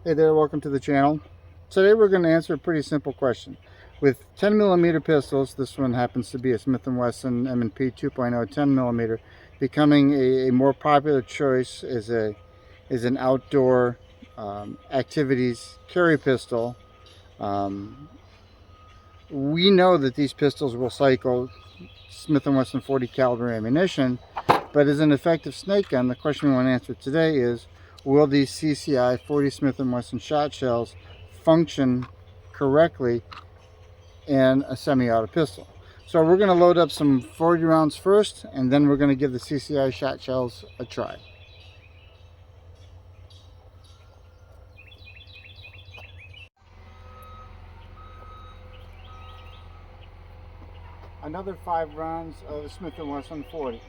Hey there, welcome to the channel. Today we're going to answer a pretty simple question. With 10mm pistols, this one happens to be a Smith & Wesson M&P 2.0 10mm, becoming a more popular choice as an outdoor activities carry pistol. Um, we know that these pistols will cycle Smith & Wesson 40 caliber ammunition, but as an effective snake gun, the question we want to answer today is, will these CCI 40 Smith & Wesson shot shells function correctly in a semi-auto pistol? So we're going to load up some 40 rounds first, and then we're going to give the CCI shot shells a try. Another 5 rounds of Smith & Wesson 40.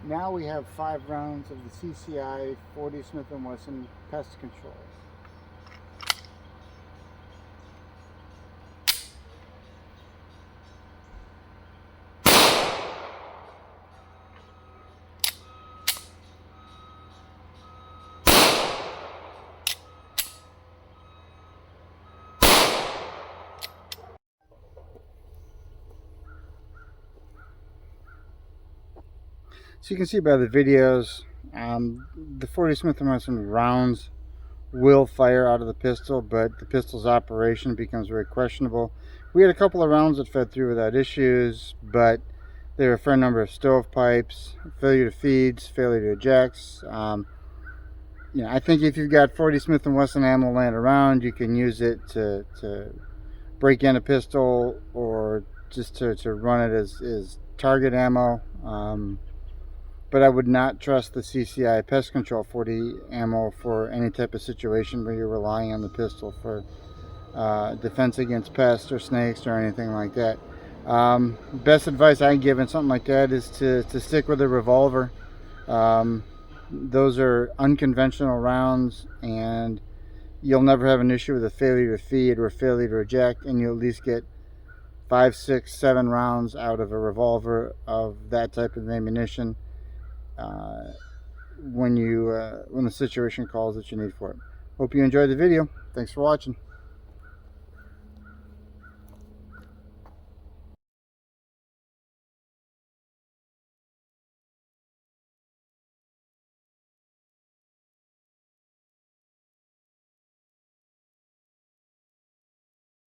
Now we have 5 rounds of the CCI 40 Smith & Wesson Pest Control. So you can see by the videos, the 40 Smith & Wesson rounds will fire out of the pistol, but the pistol's operation becomes very questionable. We had a couple of rounds that fed through without issues, but there were a fair number of stovepipes, failure to feeds, failure to ejects. I think if you've got 40 Smith & Wesson ammo laying around, you can use it to break in a pistol or just to run it as target ammo. But I would not trust the CCI Pest Control 40 ammo for any type of situation where you're relying on the pistol for defense against pests or snakes or anything like that. Best advice I can give in something like that is to stick with a revolver. Those are unconventional rounds, and you'll never have an issue with a failure to feed or a failure to eject, and you'll at least get 5, 6, 7 rounds out of a revolver of that type of ammunition when the situation calls that you need for it. Hope you enjoyed the video. Thanks for watching.